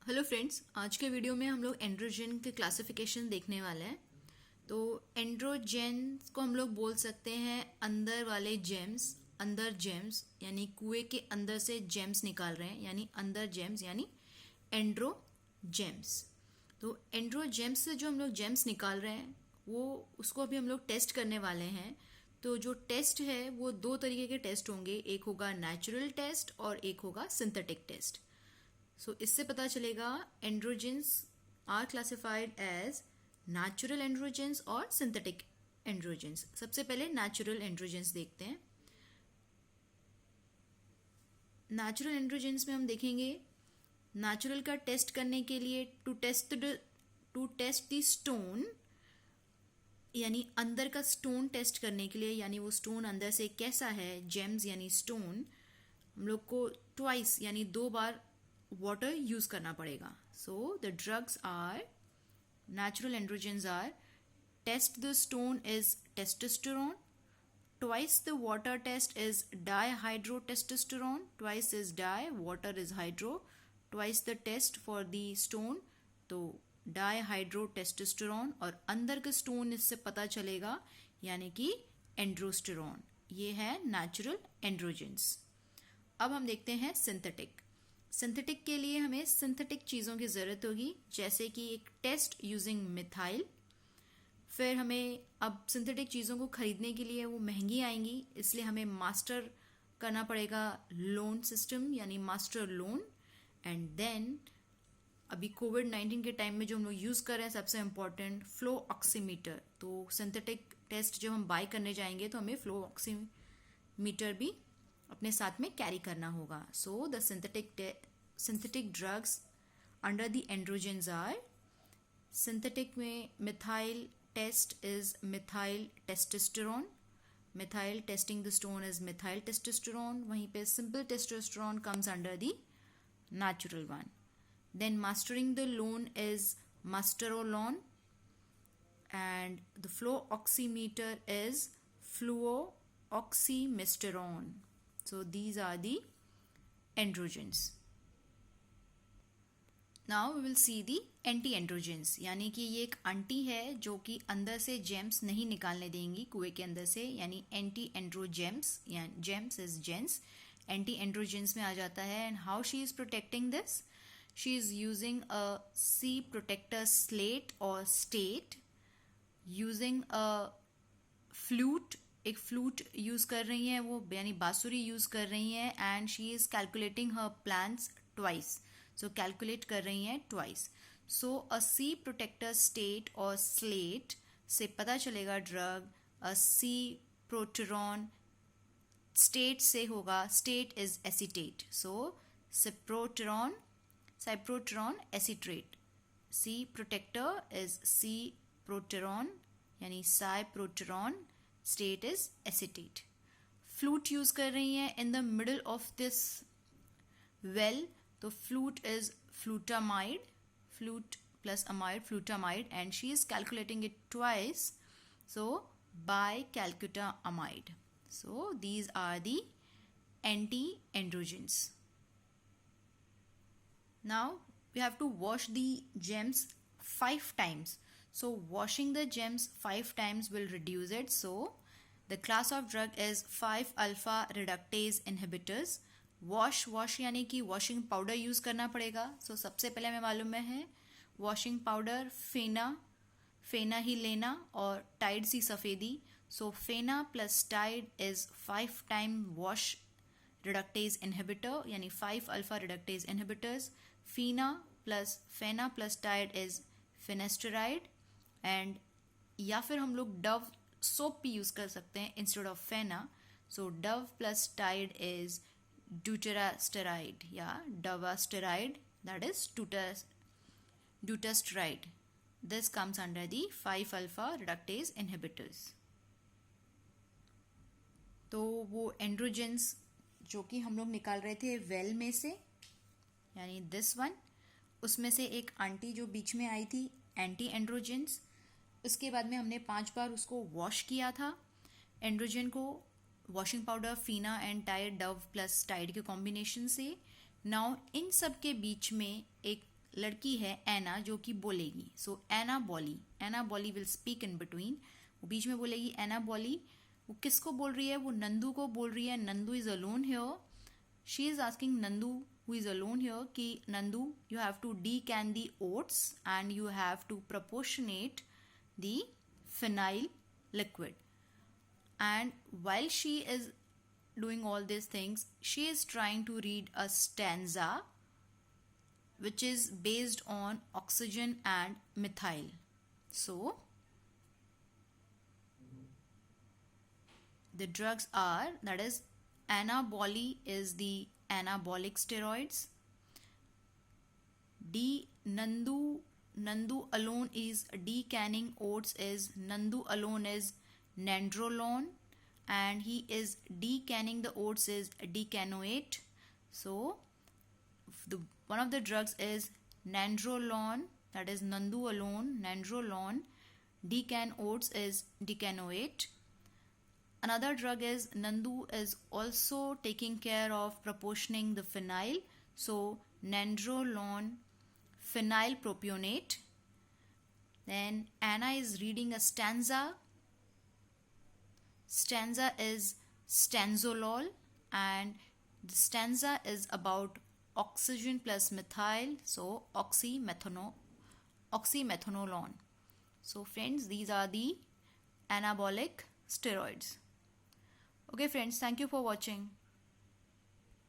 Hello friends, आज के video में हम लोग एंड्रोजन के क्लासिफिकेशन देखने वाले हैं। तो एंड्रोजन को हम लोग बोल सकते हैं अंदर वाले जेम्स, अंदर जेम्स यानी कुएं के अंदर से जेम्स निकाल रहे हैं, यानी अंदर जेम्स यानी एंड्रोजेम्स। तो एंड्रोजेम्स से जो हम लोग जेम्स निकाल रहे हैं वो उसको अभी हम लोग टेस्ट करने वाले हैं। तो जो टेस्ट है वो दो तरीके के टेस्ट होंगे, एक होगा नेचुरल टेस्ट और एक होगा सिंथेटिक टेस्ट। सो इससे पता चलेगा androgens are classified as natural androgens और सिंथेटिक एंड्रोजेंस। सबसे पहले नेचुरल एंड्रोजेंस देखते हैं। नेचुरल एंड्रोजेंस में हम देखेंगे नेचुरल का टेस्ट करने के लिए टू टेस्ट द स्टोन, यानी अंदर का स्टोन टेस्ट करने के लिए, यानी वो स्टोन अंदर से कैसा है, जेम्स यानी स्टोन, हम लोग को ट्वाइस यानी दो बार वाटर यूज करना पड़ेगा। So the drugs are natural androgens are test the stone is testosterone, twice the water test is dihydrotestosterone, twice is di, water is hydro, twice the test for the stone तो dihydrotestosterone, और अंदर का stone इससे पता चलेगा यानी कि androsterone. ये है नेचुरल एंड्रोजेंस। अब हम देखते हैं सिंथेटिक। सिंथेटिक के लिए हमें सिंथेटिक चीज़ों की ज़रूरत होगी, जैसे कि एक टेस्ट यूजिंग मिथाइल। फिर हमें अब सिंथेटिक चीज़ों को ख़रीदने के लिए वो महंगी आएंगी, इसलिए हमें मास्टर करना पड़ेगा लोन सिस्टम यानी मास्टर लोन। एंड देन अभी कोविड-19 के टाइम में जो हम लोग यूज़ कर रहे हैं सबसे इम्पॉर्टेंट फ्लो ऑक्सीमीटर। तो सिंथेटिक टेस्ट जब हम बाय करने जाएंगे तो हमें फ्लो ऑक्सीमीटर भी अपने साथ में कैरी करना होगा। So the synthetic drugs under the androgens are, synthetic में methyl test is methyl testosterone, methyl testing the stone is methyl testosterone, वहीं पे simple testosterone comes under the natural one. Then mastering the lone is masterolone, and the flow oximeter is fluooxymisterone. So these are the androgens. Now we will see the anti androgens, यानी कि ये एक aunty है जो कि अंदर से James नहीं निकालने देंगी कुएं के अंदर से, यानी एंटी एंड्रोजेम्स, यानी gems is gens, anti androgens में आ जाता है। And how she is protecting this, she is using a sea protector slate और स्टेट, यूजिंग अ फ्लूट, एक फ्लूट यूज कर रही हैं वो, यानी बांसुरी यूज कर रही हैं। And she is calculating her plans twice, so calculate कर रही हैं ट्वाइस। सो अ सी प्रोटेक्टर स्टेट और स्लेट से पता चलेगा ड्रग, अ सी प्रोटेरॉन स्टेट से होगा, state is acetate, so cyproterone acetate, sea protector is sea proterone यानी cyproterone, state is acetate. Flute use कर रही हैं in the middle of this well, तो flute is flutamide, flute plus amide, flutamide, and she is calculating it twice, so by Calcutta amide. So these are the anti-androgens. Now we have to wash the gems 5 times. So washing the gems 5 times will reduce it. So the class of drug is 5-alpha reductase inhibitors. Wash यानी कि washing powder use करना पड़ेगा। सो सबसे पहले हमें मालूम है washing powder फेना ही लेना और टाइड सी सफ़ेदी। So Fena plus Tide is 5 time wash reductase inhibitor, यानी 5-alpha reductase inhibitors. Fena plus Tide is finasteride, and या फिर हम लोग डव सोप भी यूज़ कर सकते हैं instead of Fena. So Dove plus Tide is dutasteride, davasteride, that is dutasteride. This comes under the 5-alpha reductase inhibitors. तो वो एंड्रोजेंस जो कि हम लोग निकाल रहे थे वेल में से, यानी दिस वन, उसमें से एक आंटी जो बीच में आई थी एंटी एंड्रोजेंस, उसके बाद में हमने 5 बार उसको वॉश किया था एंड्रोजन को, washing powder, Fena and Tide, Dove plus Tide के कॉम्बिनेशन से। नाउ इन सब के बीच में एक लड़की है एना जो कि बोलेगी. सो एना बॉली विल स्पीक इन बिटवीन. वो बीच में बोलेगी एना बॉली. वो किसको बोल रही है? वो नंदू को बोल रही है. Nandu is alone here. She is asking Nandu who is alone here कि Nandu, you have to decan the oats and you have to proportionate the phenyl liquid. And while she is doing all these things, she is trying to read a stanza which is based on oxygen and methyl. So the drugs are, that is, Anaboli is the anabolic steroids. Nandu alone is decanning oats is Nandu alone is nandrolone, and he is decanning the oats is decanoate. So one of the drugs is nandrolone, that is Nandu alone, nandrolone. Decan oats is decanoate. Another drug is Nandu is also taking care of proportioning the phenyl. So nandrolone phenyl propionate. Then Anna is reading a stanza. Stanza is stanzolol, and the stanza is about oxygen plus methyl. So oxymethanolone. So friends, these are the anabolic steroids. Okay friends, thank you for watching.